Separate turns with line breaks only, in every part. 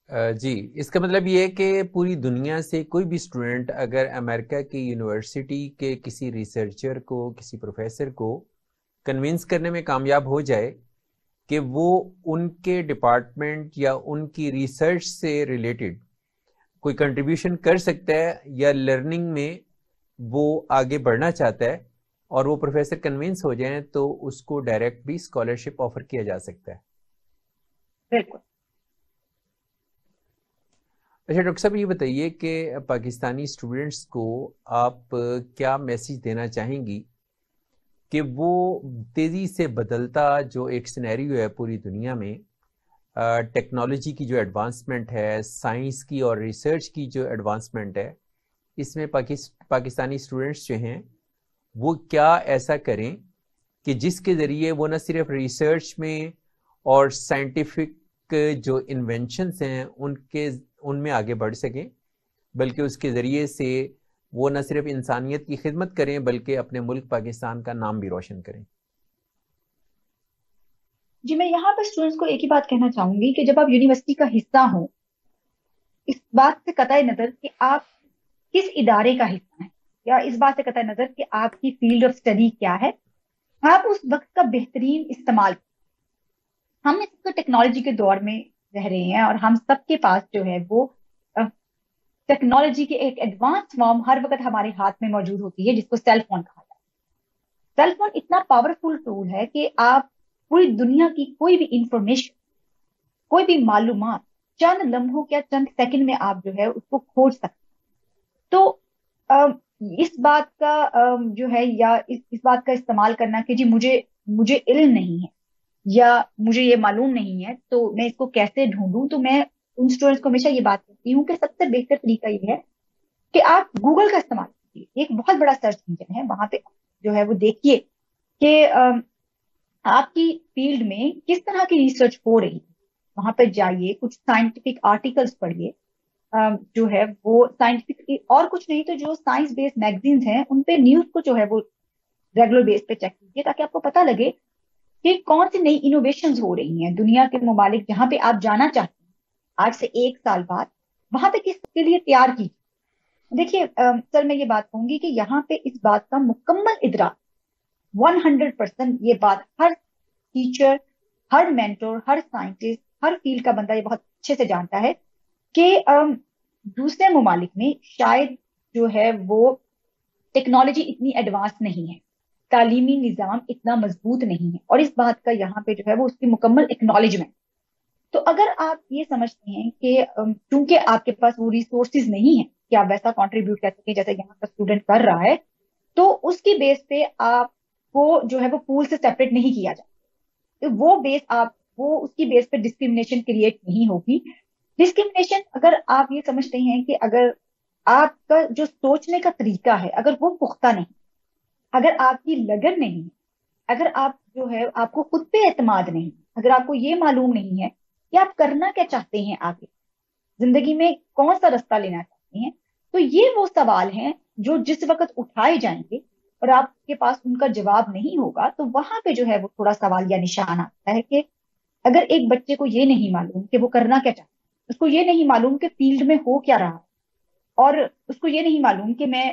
جی، اس کا مطلب یہ ہے کہ پوری دنیا سے کوئی بھی اسٹوڈنٹ اگر امریکہ کی یونیورسٹی کے کسی ریسرچر کو، کسی پروفیسر کو کنونس کرنے میں کامیاب ہو جائے کہ وہ ان کے ڈپارٹمنٹ یا ان کی ریسرچ سے ریلیٹڈ کوئی کنٹریبیوشن کر سکتا ہے یا لرننگ میں وہ آگے بڑھنا چاہتا ہے اور وہ پروفیسر کنونس ہو جائیں، تو اس کو ڈائریکٹ بھی اسکالرشپ آفر کیا جا سکتا ہے.
بالکل.
اچھا ڈاکٹر صاحب، یہ بتائیے کہ پاکستانی اسٹوڈنٹس کو آپ کیا میسج دینا چاہیں گی کہ وہ تیزی سے بدلتا جو ایک سینیریو ہے پوری دنیا میں، ٹیکنالوجی کی جو ایڈوانسمنٹ ہے، سائنس کی اور ریسرچ کی جو ایڈوانسمنٹ ہے، اس میں پاکستانی اسٹوڈنٹس جو ہیں وہ کیا ایسا کریں کہ جس کے ذریعے وہ نہ صرف ریسرچ میں اور سائنٹیفک جو انوینشنس ہیں ان میں آگے بڑھ سکیں، بلکہ اس کے ذریعے سے وہ نہ صرف انسانیت کی خدمت کریں بلکہ اپنے ملک پاکستان کا نام بھی روشن کریں.
جی، میں یہاں پر اسٹوڈنٹس کو ایک ہی بات کہنا چاہوں گی کہ جب آپ یونیورسٹی کا حصہ ہوں، اس بات سے قطع نظر کہ آپ کس ادارے کا حصہ ہیں، یا اس بات سے قطع نظر کہ آپ کی فیلڈ آف اسٹڈی کیا ہے، آپ اس وقت کا بہترین استعمال. ہم اس کو ٹیکنالوجی کے دور میں رہ رہے ہیں اور ہم سب کے پاس جو ہے وہ ٹیکنالوجی کے ایک ایڈوانس فارم ہر وقت ہمارے ہاتھ میں موجود ہوتی ہے، جس کو سیل فون کہا جاتا ہے. سیل فون اتنا پاورفل ٹول ہے کہ آپ پوری دنیا کی کوئی بھی انفارمیشن، کوئی بھی معلومات چند لمحوں یا چند سیکنڈ میں آپ جو ہے اس کو کھوج سکتے. تو اس بات کا جو ہے یا اس بات کا استعمال کرنا کہ جی مجھے علم نہیں ہے یا مجھے یہ معلوم نہیں ہے تو میں اس کو کیسے ڈھونڈوں، تو میں ان اسٹوڈنٹس کو ہمیشہ یہ بات کرتی ہوں کہ سب سے بہتر طریقہ یہ ہے کہ آپ گوگل کا استعمال کیجیے. ایک بہت بڑا سرچ انجن ہے، وہاں پہ جو ہے وہ دیکھیے کہ آپ کی فیلڈ میں کس طرح کی ریسرچ ہو رہی ہے. وہاں پہ جائیے، کچھ سائنٹیفک آرٹیکلس پڑھیے، جو ہے وہ سائنٹیفک اور کچھ نہیں تو جو سائنس بیسڈ میگزینز ہیں ان پہ نیوز کو جو ہے وہ ریگولر بیس پہ چیک کیجیے، تاکہ آپ کو پتا لگے کہ کون سی نئی انوویشنز ہو رہی ہیں دنیا کے ممالک جہاں پہ آپ جانا چاہتے ہیں آج سے 1 سال بعد، وہاں پہ کس کے لیے تیار کیجیے. دیکھیے سر، میں یہ بات کہوں گی کہ یہاں پہ اس بات کا مکمل ادراک 100% یہ بات ہر ٹیچر، ہر مینٹور، ہر سائنٹسٹ، ہر فیلڈ کا بندہ یہ بہت اچھے سے جانتا ہے کہ دوسرے ممالک میں شاید جو ہے وہ ٹیکنالوجی اتنی ایڈوانس نہیں ہے، تعلیمی نظام اتنا مضبوط نہیں ہے، اور اس بات کا یہاں پہ جو ہے وہ اس کی مکمل اکنالجمنٹ. تو اگر آپ یہ سمجھتے ہیں کہ چونکہ آپ کے پاس وہ ریسورسز نہیں ہے کہ آپ ویسا کنٹریبیوٹ کر سکیں جیسے یہاں کا اسٹوڈنٹ کر رہا ہے، تو اس کی بیس پہ آپ کو جو ہے وہ پول سے سیپریٹ نہیں کیا جائے. تو وہ اس کی بیس پہ ڈسکریمنیشن کریٹ نہیں ہوگی. ڈسکریمنیشن اگر آپ یہ سمجھتے ہیں کہ اگر آپ کا جو سوچنے کا طریقہ ہے اگر وہ پختہ نہیں، اگر آپ کی لگن نہیں، اگر آپ جو ہے آپ کو خود پہ اعتماد نہیں، اگر آپ کو یہ معلوم نہیں ہے کہ آپ کرنا کیا چاہتے ہیں، آگے زندگی میں کون سا رستہ لینا چاہتے ہیں، تو یہ وہ سوال ہیں جو جس وقت اٹھائے جائیں گے اور آپ کے پاس ان کا جواب نہیں ہوگا، تو وہاں پہ جو ہے وہ تھوڑا سوال یا نشان آتا ہے کہ اگر ایک بچے کو یہ نہیں معلوم کہ وہ کرنا کیا چاہتا ہے، اس کو یہ نہیں معلوم کہ فیلڈ میں ہو کیا رہا ہے، اور اس کو یہ نہیں معلوم کہ میں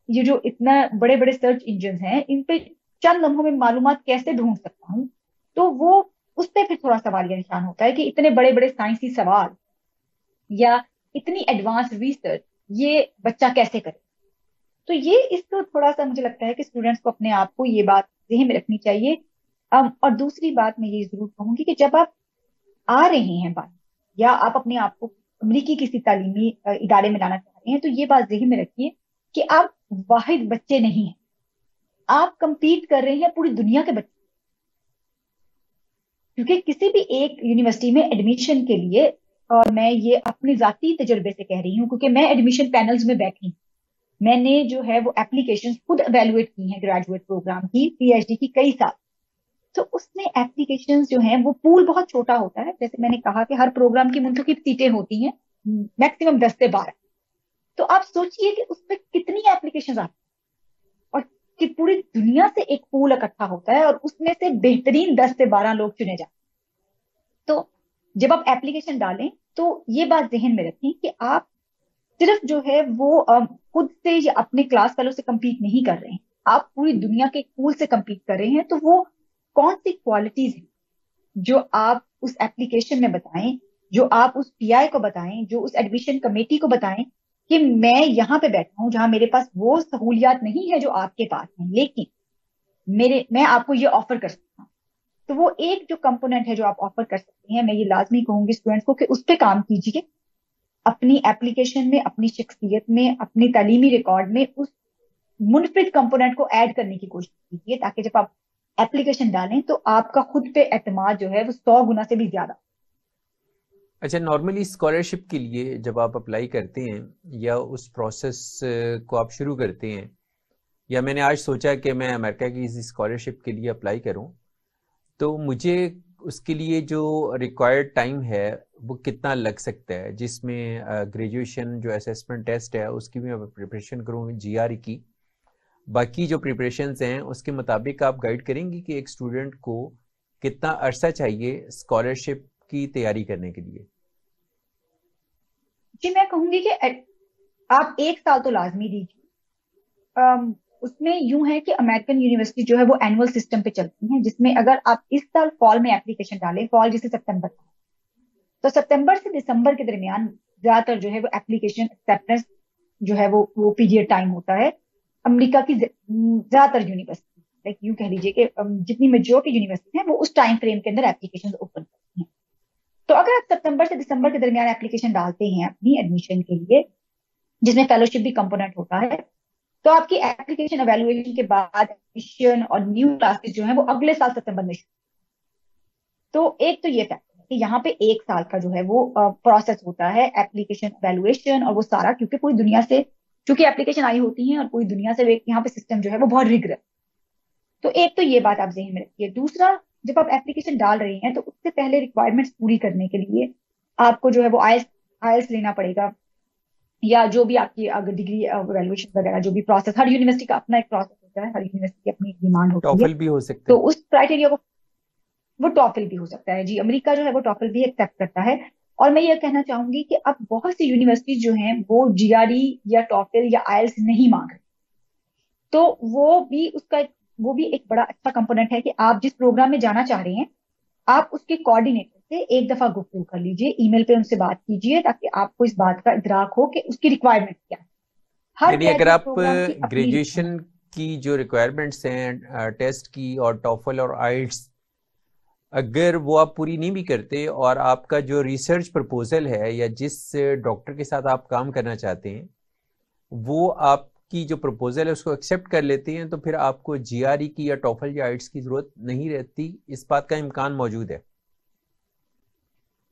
یہ جو اتنا بڑے بڑے سرچ انجنز ہیں ان پہ چند لمحوں میں معلومات کیسے ڈھونڈ سکتا ہوں، تو وہ اس پہ پھر تھوڑا سوال یا نشان ہوتا ہے کہ اتنے بڑے بڑے سائنسی سوال یا اتنی ایڈوانس ریسرچ یہ بچہ کیسے کرے. تو یہ اس کو تھوڑا سا مجھے لگتا ہے کہ اسٹوڈنٹس کو اپنے آپ کو یہ بات ذہن میں رکھنی چاہیے. اور دوسری بات میں یہ ضرور کہوں گی کہ جب آپ آ رہے ہیں بات یا آپ اپنے آپ کو امریکی کسی تعلیمی ادارے میں لانا چاہ رہے ہیں، تو یہ بات ذہن میں رکھیے کہ آپ واحد بچے نہیں ہیں، آپ کمپیٹ کر رہے ہیں پوری دنیا کے بچے. کیونکہ کسی بھی ایک یونیورسٹی میں ایڈمیشن کے لیے، اور میں یہ اپنی ذاتی تجربے سے کہہ رہی ہوں کیونکہ میں ایڈمیشن پینلز میں بیٹھی ہوں، میں نے جو ہے وہ اپلیکیشن خود ایویلویٹ کی ہیں گریجویٹ پروگرام کی، پی ایچ ڈی کی کئی سال. تو اس میں اپلیکیشن جو ہیں وہ پول بہت چھوٹا ہوتا ہے، جیسے میں نے کہا کہ ہر پروگرام کی منتخب سیٹیں ہوتی ہیں میکسیمم 10 سے 12. تو آپ سوچئے کہ اس پہ کتنی اپلیکیشن آتی ہیں اور کہ پوری دنیا سے ایک پول اکٹھا ہوتا ہے اور اس میں سے بہترین 10 سے 12 لوگ چنے جاتے ہیں. تو جب آپ اپلیکیشن ڈالیں تو یہ بات ذہن میں رکھیں کہ آپ صرف جو ہے وہ خود سے یا اپنے کلاس فیلو سے کمپیٹ نہیں کر رہے ہیں، آپ پوری دنیا کے اسکول سے کمپیٹ کر رہے ہیں. تو وہ کون سی کوالٹیز ہیں جو آپ اس ایپلیکیشن میں بتائیں، جو آپ اس پی آئی کو بتائیں، جو اس ایڈمیشن کمیٹی کو بتائیں کہ میں یہاں پہ بیٹھا ہوں جہاں میرے پاس وہ سہولیات نہیں ہے جو آپ کے پاس ہیں، لیکن میں آپ کو یہ آفر کر سکتا ہوں. تو وہ ایک جو کمپوننٹ ہے جو آپ آفر کر سکتے ہیں، میں یہ لازمی کہوں گی اسٹوڈنٹس کو کہ اس پہ کام کیجیے، اپنی ایپلیکیشن میں، اپنی شخصیت میں، اپنی تعلیمی ریکارڈ میں اس منفرد کمپوننٹ کو ایڈ کرنے کی کوشش کیجیے، تاکہ جب آپ ایپلیکیشن ڈالیں تو آپ کا خود پہ اعتماد جو ہے وہ 100 گنا سے بھی زیادہ.
اچھا، نارملی اسکالرشپ کے لیے جب آپ اپلائی کرتے ہیں یا اس پروسیس کو آپ شروع کرتے ہیں، یا میں نے آج سوچا کہ میں امریکہ کی اس اسکالرشپ کے لیے اپلائی کروں، تو مجھے اس کے لیے جو ریکوائرڈ ٹائم ہے وہ کتنا لگ سکتا ہے، جس میں گریجویشن جو اسیسمنٹ ٹیسٹ ہے اس کی بھی میں پریپریشن کروں جی آر کی، باقی جو پریپریشنز ہیں اس کے مطابق آپ گائیڈ کریں گی کہ ایک اسٹوڈنٹ کو کتنا عرصہ چاہیے اسکالرشپ کی تیاری کرنے کے لیے؟
جی میں کہوں گی کہ آپ 1 سال تو لازمی دیجیے. اس میں یوں ہے کہ امریکن یونیورسٹی جو ہے وہ اینول سسٹم پہ چلتی ہیں، جس میں اگر آپ اس سال فال میں اپلیکیشن ڈالیں، فال جسے ستمبر، تو ستمبر سے دسمبر کے درمیان زیادہ تر جو ہے وہ اپلیکیشن ایکسپٹنس جو ہے وہ پیریڈ ٹائم ہوتا ہے. امریکہ کی زیادہ تر یونیورسٹی، لائک یوں کہہ لیجیے کہ جتنی میجورٹی یونیورسٹی ہیں وہ اس ٹائم فریم کے اندر اپلیکیشن اوپن کرتی ہیں. تو اگر آپ ستمبر سے دسمبر کے درمیان اپلیکیشن ڈالتے ہیں اپنی ایڈمیشن کے لیے، جس میں فیلوشپ بھی کمپوننٹ ہوتا ہے، تو آپ کی اپلیکیشن ایویلویشن کے بعد ایڈمیشن اور نیو کلاسز جو ہیں وہ اگلے سال ستمبر میں شروع. تو ایک تو یہ فیکٹر ہے کہ یہاں پہ 1 سال کا جو ہے وہ پروسیس ہوتا ہے اپلیکیشن ایویلویشن اور وہ سارا، کیونکہ پوری دنیا سے چونکہ اپلیکیشن آئی ہوتی ہیں اور پوری دنیا سے یہاں پہ سسٹم جو ہے وہ بہت ریگرس. تو ایک تو یہ بات آپ ذہن میں رکھیے. دوسرا، جب آپ اپلیکیشن ڈال رہی ہیں تو اس سے پہلے ریکوائرمنٹس پوری کرنے کے لیے آپ کو جو ہے وہ آئلس لینا پڑے گا، یا جو بھی آپ کی اگر ڈگری ایویلویشن وغیرہ جو بھی پروسیس، ہر یونیورسٹی کا اپنا ایک پروسیس ہوتا ہے، ہر یونیورسٹی کی اپنی ڈیمانڈ ہوتی ہے.
ٹوفل بھی ہو سکتا ہے؟
تو اس کرائٹیریا کو، وہ ٹوفل بھی ہو سکتا ہے جی، امریکہ جو ہے وہ ٹوفل بھی ایکسپٹ کرتا ہے. اور میں یہ کہنا چاہوں گی کہ اب بہت سی یونیورسٹیز جو ہیں وہ جی آر ای یا ٹوفل یا آئلس نہیں مانگ رہی. تو وہ بھی ایک بڑا اچھا کمپوننٹ ہے کہ آپ جس پروگرام میں جانا چاہ رہے ہیں، آپ اس کے کوآرڈینیٹر سے ایک دفعہ گفتگو کر لیجئے، ای میل پہ ان سے بات کیجئے، تاکہ آپ کو اس بات کا ادراک ہو کہ اس کی ریکوائرمنٹ کیا ہے. ہر
یعنی اگر
گریجویٹ
آپ
پروگرام کی اپنی
گریجویشن کی جو ریکوائرمنٹس ہیں ٹیسٹ کی اور ٹوفل اور آئلٹس، اگر وہ آپ پوری نہیں بھی کرتے اور آپ کا جو ریسرچ پرپوزل ہے یا جس ڈاکٹر کے ساتھ آپ کام کرنا چاہتے ہیں وہ آپ کی جو پرپوزل ہے اس کو ایکسیپٹ کر لیتے ہیں، تو پھر آپ کو جی آر ای کی یا ٹوفل یا آئلٹس کی ضرورت نہیں رہتی. اس بات کا امکان موجود ہے؟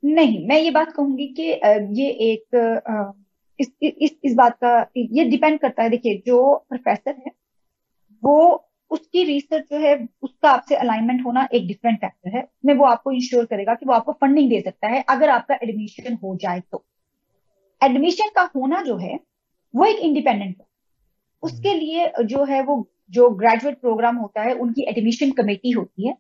نہیں، میں یہ بات کہوں گی کہ یہ ایک اس بات کا یہ ڈیپینڈ کرتا ہے. دیکھیے، جو پروفیسر ہے وہ اس کی ریسرچ جو ہے اس کا آپ سے الائنمنٹ ہونا ایک ڈفرینٹ فیکٹر ہے. اس میں وہ آپ کو انشور کرے گا کہ وہ آپ کو فنڈنگ دے سکتا ہے اگر آپ کا ایڈمیشن ہو جائے. تو ایڈمیشن کا ہونا جو ہے وہ ایک انڈیپینڈنٹ ہے. اس کے لیے جو ہے وہ جو گریجویٹ پروگرام ہوتا ہے ان کی ایڈمیشن کمیٹی ہوتی ہے،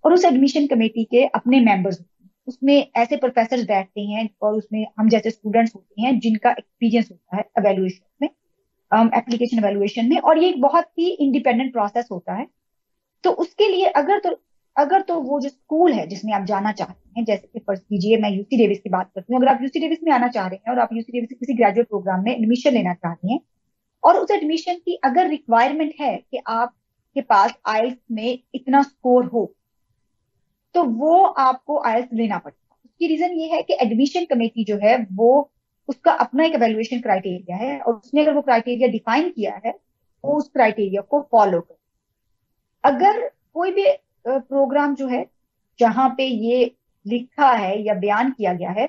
اور اس ایڈمیشن کمیٹی کے اپنے ممبرز ہوتے ہیں. اس میں ایسے پروفیسر بیٹھتے ہیں اور اس میں ہم جیسے اسٹوڈنٹس ہوتے ہیں جن کا ایکسپیرینس ہوتا ہے ایویلویشن میں، اپلیکیشن ایویلویشن میں، اور یہ ایک بہت ہی انڈیپینڈنٹ پروسیس ہوتا ہے. تو اس کے لیے اگر تو وہ جو اسکول ہے جس میں آپ جانا چاہتے ہیں، جیسے کہ فرض کیجیے میں یو سی ڈیوس کی بات کرتی ہوں، اگر آپ یو سی ڈیوس میں آنا چاہ رہے ہیں اور آپ یو سی ڈیوس کے کسی گریجویٹ پروگرام میں ایڈمیشن لینا چاہتے ہیں، اور اس ایڈمیشن کی اگر ریکوائرمنٹ ہے کہ آپ کے پاس آئلس میں اتنا سکور ہو، تو وہ آپ کو آئلس لینا پڑتا ہے. اس کی ریزن یہ ہے کہ ایڈمیشن کمیٹی جو ہے وہ اس کا اپنا ایک ایویلویشن کرائٹیریا ہے، اور اس نے اگر وہ کرائٹیریا ڈیفائن کیا ہے وہ اس کرائٹیریا کو فالو کرے. اگر کوئی بھی پروگرام جو ہے جہاں پہ یہ لکھا ہے یا بیان کیا گیا ہے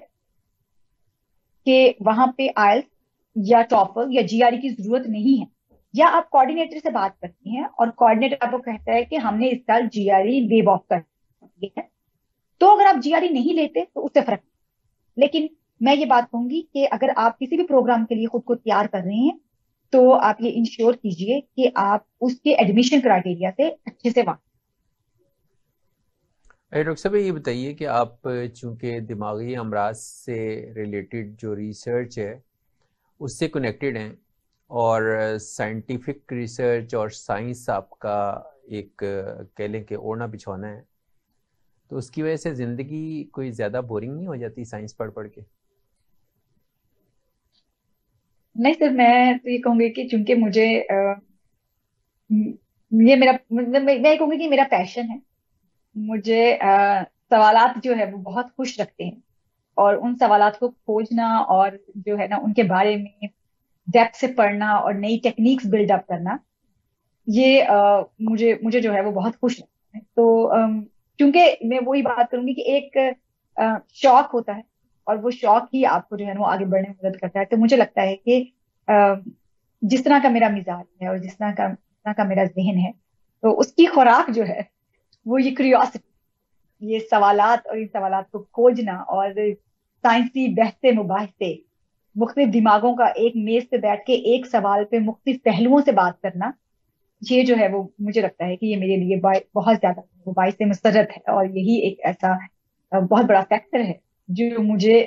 کہ وہاں پہ آئلس یا ٹوفل یا جی آر ای کی ضرورت نہیں ہے، یا آپ کوآرڈینیٹر سے بات کرتی ہیں اور کوآرڈینیٹر آپ کو کہتا ہے کہ ہم نے اس سال جی آر ای ویو آف کر دیا ہے، تو اگر آپ جی آر ای نہیں لیتے تو اس سے فرق. لیکن میں یہ بات کہوں گی کہ اگر آپ کسی بھی پروگرام کے لیے خود کو تیار کر رہے ہیں تو آپ یہ انشور کیجئے کہ آپ اس کے ایڈمیشن کرائٹیریا سے اچھے سے واقف.
ڈاکٹر صاحب یہ بتائیے کہ آپ چونکہ دماغی امراض سے ریلیٹڈ جو ریسرچ ہے اس سے کنیکٹڈ ہیں، اور سائنٹیفک ریسرچ اور سائنس آپ کا ایک کہہ لیں کہ اوڑھنا بچھونا ہے، تو اس کی وجہ سے زندگی کوئی زیادہ بورنگ نہیں ہو جاتی سائنس پڑھ پڑھ کے؟
نہیں سر، میں تو یہ کہوں گی کہ چونکہ مجھے یہ میرا مطلب میں یہ کہوں گی کہ میرا پیشن ہے. مجھے سوالات جو ہے وہ بہت خوش رکھتے ہیں، اور ان سوالات کو کھوجنا اور جو ہے نا ان کے بارے میں ڈیپتھ سے پڑھنا اور نئی ٹیکنیکس بلڈ اپ کرنا، یہ مجھے جو ہے وہ بہت خوش رکھتا ہے. تو چونکہ میں وہی بات کروں گی کہ ایک شوق ہوتا ہے، اور وہ شوق ہی آپ کو جو ہے نا وہ آگے بڑھنے میں مدد کرتا ہے. تو مجھے لگتا ہے کہ جس طرح کا میرا مزاج ہے اور جس طرح کا میرا ذہن ہے، تو اس کی خوراک جو ہے وہ یہ کریوسٹی، یہ سوالات اور ان سوالات کو کھوجنا، اور سائنسی بحث مباحثے، مختلف دماغوں کا ایک میز پہ بیٹھ کے ایک سوال پہ مختلف پہلوؤں سے بات کرنا، یہ جو ہے وہ مجھے لگتا ہے کہ یہ میرے لیے بہت زیادہ وہ باعث مسرت ہے. اور یہی ایک ایسا بہت بڑا فیکٹر ہے جو مجھے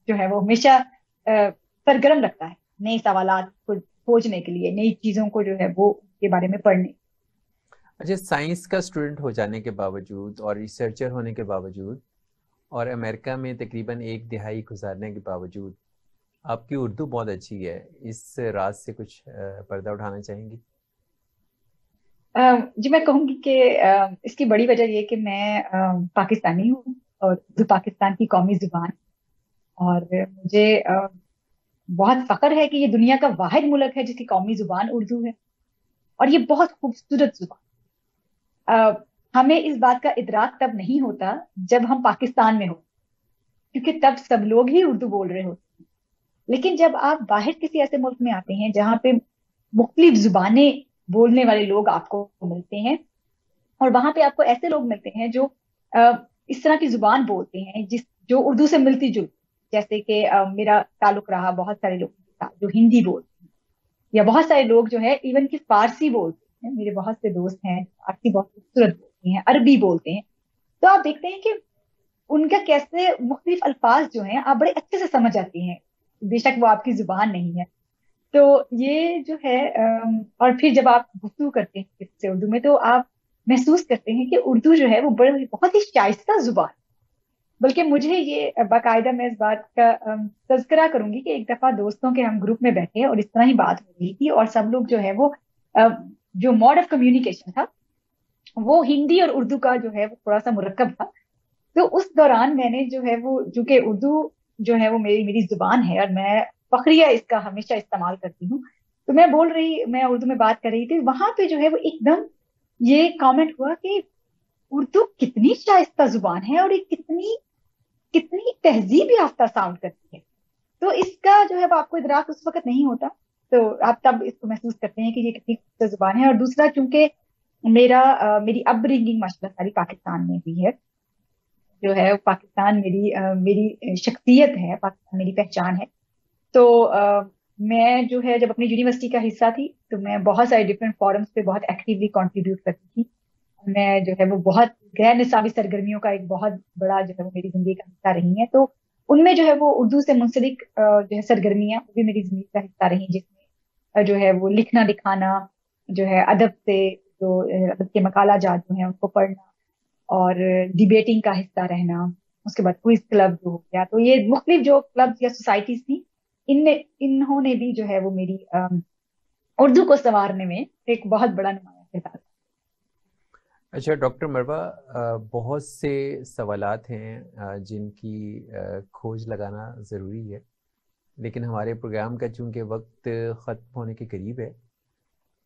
جو ہے وہ ہمیشہ سرگرم رکھتا ہے نئے سوالات کو کھوجنے کے لیے، نئی چیزوں کو جو ہے وہ کے بارے میں پڑھنے.
اچھا، سائنس کا اسٹوڈنٹ ہو جانے کے باوجود اور ریسرچر ہونے کے باوجود اور امریکہ میں تقریباً ایک دہائی گزارنے کے باوجود آپ کی اردو بہت اچھی ہے، اس راز سے کچھ پردہ اٹھانا چاہیں گی؟
جی میں کہوں گی کہ اس کی بڑی وجہ یہ کہ میں پاکستانی ہوں، اور اردو پاکستان کی قومی زبان. اور مجھے بہت فخر ہے کہ یہ دنیا کا واحد ملک ہے جس کی قومی زبان اردو ہے، اور یہ بہت خوبصورت زبان. ہمیں اس بات کا ادراک تب نہیں ہوتا جب ہم پاکستان میں ہو، کیونکہ تب سب لوگ ہی اردو بول رہے ہوتے ہیں. لیکن جب آپ باہر کسی ایسے ملک میں آتے ہیں جہاں پہ مختلف زبانیں بولنے والے لوگ آپ کو ملتے ہیں، اور وہاں پہ آپ کو ایسے لوگ ملتے ہیں جو اس طرح کی زبان بولتے ہیں جو اردو سے ملتی جلتی، جیسے کہ میرا تعلق رہا بہت سارے لوگوں کے ساتھ جو ہندی بولتے ہیں، یا بہت سارے لوگ جو ہے ایون کہ فارسی بولتے ہیں. میرے بہت سے دوست ہیں فارسی بہت خوبصورت بولتے ہیں، عربی بولتے ہیں. تو آپ دیکھتے ہیں کہ ان کا کیسے مختلف الفاظ جو ہیں آپ بڑے اچھے سے سمجھ آتی ہیں، بے شک وہ آپ کی زبان نہیں ہے. تو یہ جو ہے اور پھر جب آپ گفتگو کرتے ہیں کسی سے اردو میں، تو آپ محسوس کرتے ہیں کہ اردو جو ہے وہ بہت ہی شائستہ زبان. بلکہ مجھے یہ باقاعدہ میں اس بات کا تذکرہ کروں گی کہ ایک دفعہ دوستوں کے ہم گروپ میں بیٹھے اور اس طرح ہی بات ہو رہی تھی، اور سب لوگ جو ہے وہ جو موڈ آف کمیونیکیشن تھا وہ ہندی اور اردو کا جو ہے وہ تھوڑا سا مرکب تھا. تو اس دوران میں نے جو ہے وہ چونکہ اردو جو ہے وہ میری زبان ہے اور میں فخریہ اس کا ہمیشہ استعمال کرتی ہوں، تو میں اردو میں بات کر رہی تھی، وہاں پہ جو ہے وہ ایک دم یہ کامنٹ ہوا کہ اردو کتنی شائستہ زبان ہے، اور یہ کتنی کتنی تہذیب یافتہ ساؤنڈ کرتی ہے. تو اس کا جو ہے وہ آپ کو ادراک اس وقت نہیں ہوتا، تو آپ تب اس کو محسوس کرتے ہیں کہ یہ کتنی خوبصورت زبان ہے. اور دوسرا، چونکہ میری اپ برنگنگ ماشاء اللہ ساری پاکستان میں ہوئی ہے، جو ہے پاکستان میری شخصیت ہے، پاکستان میری پہچان ہے. تو میں جو ہے جب اپنی یونیورسٹی کا حصہ تھی تو میں بہت سارے ڈفرینٹ فورمز پہ بہت ایکٹیولی کنٹریبیوٹ کرتی تھی. میں جو ہے وہ بہت غیر نصابی سرگرمیوں کا ایک بہت بڑا جو ہے وہ میری زندگی کا حصہ رہی ہیں. تو ان میں جو ہے وہ اردو سے منسلک جو ہے سرگرمیاں وہ بھی میری زندگی کا حصہ رہی، جس میں جو ہے وہ لکھنا لکھانا، جو ہے ادب سے جو ادب کے مقالہ جات جو ہیں ان کو پڑھنا، اور ڈیبیٹنگ کا حصہ رہنا، اس کے بعد کوئز کلب جو ہو گیا. تو یہ مختلف جو کلب یا سوسائٹیز تھیں، انہوں نے بھی جو ہے وہ میری اردو کو سنوارنے میں ایک بہت بڑا نمایاں کردار.
اچھا ڈاکٹر مروہ، بہت سے سوالات ہیں جن کی کھوج لگانا ضروری ہے، لیکن ہمارے پروگرام کا چونکہ وقت ختم ہونے کے قریب ہے،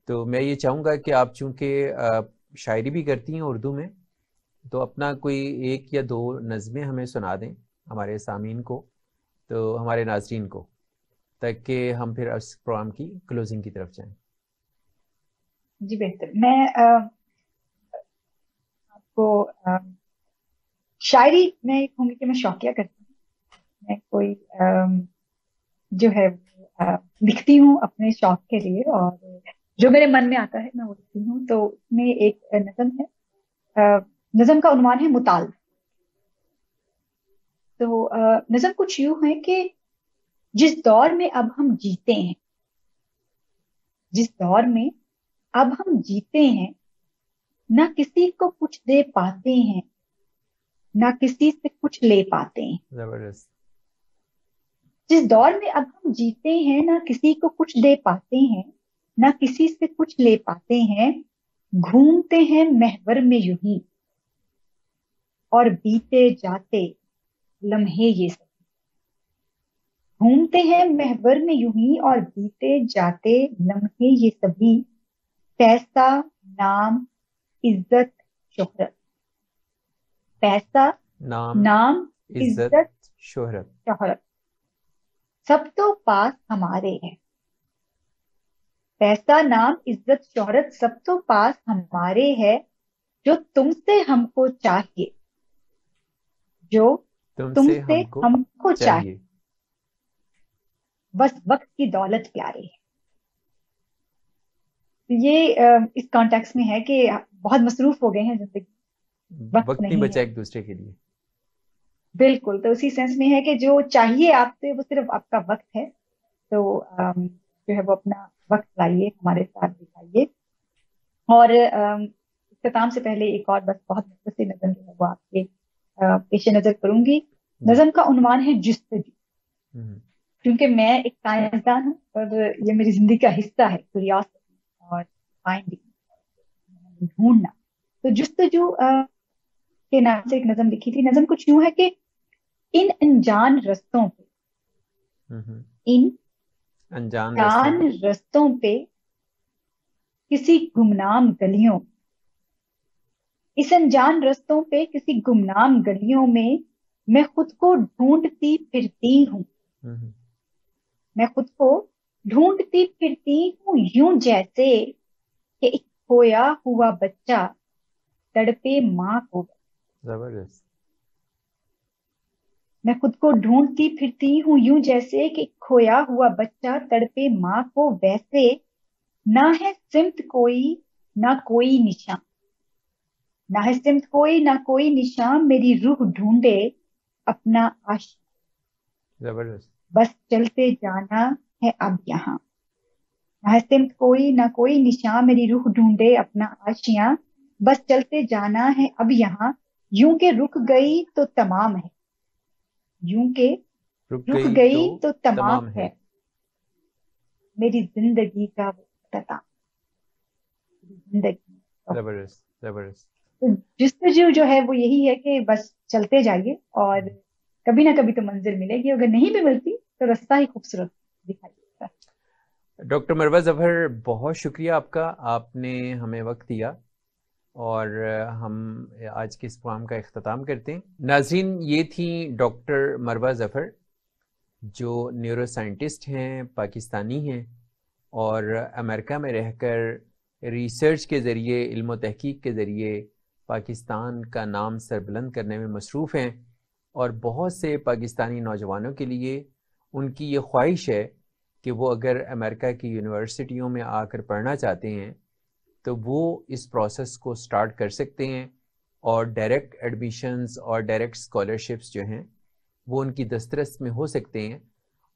تو میں یہ چاہوں گا کہ آپ چونکہ شاعری بھی کرتی ہیں اردو میں، تو اپنا کوئی ایک یا دو نظمیں ہمیں سنا دیں ہمارے سامعین کو، تو ہمارے ناظرین کو، تاکہ ہم پھر اس پروگرام کی کلوزنگ کی طرف جائیں.
جی بہتر. میں آپ کو شاعری میں یہ کہوں گی کہ میں شوقیہ کرتی ہوں. میں کوئی جو ہے لکھتی ہوں اپنے شوق کے لیے، اور جو میرے من میں آتا ہے میں وہ لکھتی ہوں. تو اس میں ایک نظم ہے، نظم کا عنوان ہے مطالبہ. تو نظم کچھ یوں ہے کہ جس دور میں اب ہم جیتے ہیں، جس دور میں اب ہم جیتے ہیں، نہ کسی کو کچھ دے پاتے ہیں، نہ کسی سے کچھ لے پاتے ہیں۔
زبردست۔
جس دور میں اب ہم جیتے ہیں، نہ کسی کو کچھ دے پاتے ہیں، نہ کسی سے کچھ لے پاتے ہیں، گھومتے ہیں محور میں یوں ہی اور بیتے جاتے لمحے یہ سب، گھومتے ہیں محور میں یوں ہی اور بیتے جاتے لمحے یہ سبھی، پیسہ، نام، عزت، شہرت، پیسہ، نام، عزت،
شہرت،
شہرت سب تو پاس ہمارے ہے۔ پیسہ، نام، عزت، شہرت سب تو پاس ہمارے ہے، جو تم سے ہم کو چاہیے، جو تم سے ہم کو چاہیے، بس وقت کی دولت پیارے ہے۔ یہ اس کانٹیکس میں ہے کہ بہت مصروف ہو گئے ہیں زندگی،
وقت نہیں بچا ایک دوسرے کے لیے۔
بالکل، تو اسی سینس میں ہے کہ جو چاہیے آپ سے وہ صرف آپ کا وقت ہے، تو جو ہے وہ اپنا وقت لائیے، ہمارے ساتھ دکھائیے۔ اور اختتام سے پہلے ایک اور بس بہت مختصر نظم جو ہے وہ آپ کے پیش نظر کروں گی۔ نظم کا عنوان ہے جستجو، کیونکہ میں ایک سائنسدان ہوں اور یہ میری زندگی کا حصہ ہے، کیوریوسٹی اور فائنڈنگ، ڈھونڈنا۔ تو جستجو کے نام سے ایک نظم لکھی تھی۔ نظم کچھ یوں ہے کہ ان انجان رستوں پہ، ان انجان رستوں پہ، کسی گمنام گلیوں، اس انجان رستوں پہ کسی گمنام گلیوں میں خود کو ڈھونڈتی پھرتی ہوں، میں خود کو ڈھونڈتی پھرتی ہوں، یوں جیسے کہ ایک کھویا ہوا بچہ تڑپے ماں کو۔
زبردست۔
میں خود کو ڈھونڈتی پھرتی ہوں یوں جیسے کہ کھویا ہوا بچہ تڑپے ماں کو، ویسے نہ ہے سمت کوئی نہ کوئی نشان، نہ ہے سمت کوئی نہ کوئی نشان، میری روح ڈھونڈے اپنا عاشق،
زبردست۔
بس چلتے جانا ہے اب یہاں، نہ ہے سمت کوئی نہ کوئی نشان، میری روح ڈھونڈے اپنا آشیاں، بس چلتے جانا ہے اب یہاں، یوں کہ رک گئی تو تمام ہے، یوں کہ رک گئی تو تمام ہے، میری زندگی کا وہ اختتام، زندگی۔
زبردست زبردست۔
تو جستجو جو ہے وہ یہی ہے کہ بس چلتے جائیے اور کبھی نہ کبھی تو منزل ملے گی، اگر نہیں بھی ملتی تو رستہ ہی خوبصورت دکھائی دیتا ہے۔
ڈاکٹر مروہ ظفر، بہت شکریہ آپ کا، آپ نے ہمیں وقت دیا اور ہم آج کے اس پروگرام کا اختتام کرتے ہیں۔ ناظرین، یہ تھیں ڈاکٹر مروہ ظفر جو نیورو سائنٹسٹ ہیں، پاکستانی ہیں اور امریکہ میں رہ کر ریسرچ کے ذریعے، علم و تحقیق کے ذریعے پاکستان کا نام سربلند کرنے میں مصروف ہیں، اور بہت سے پاکستانی نوجوانوں کے لیے ان کی یہ خواہش ہے کہ وہ اگر امریکہ کی یونیورسٹیوں میں آ کر پڑھنا چاہتے ہیں تو وہ اس پروسیس کو سٹارٹ کر سکتے ہیں، اور ڈائریکٹ ایڈمیشنز اور ڈائریکٹ اسکالرشپس جو ہیں وہ ان کی دسترس میں ہو سکتے ہیں،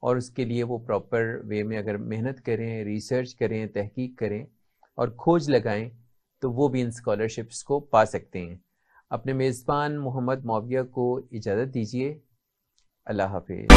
اور اس کے لیے وہ پراپر وے میں اگر محنت کریں، ریسرچ کریں، تحقیق کریں اور کھوج لگائیں تو وہ بھی ان اسکالرشپس کو پا سکتے ہیں۔ اپنے میزبان محمد معاویہ کو اجازت دیجیے، اللہ حافظ۔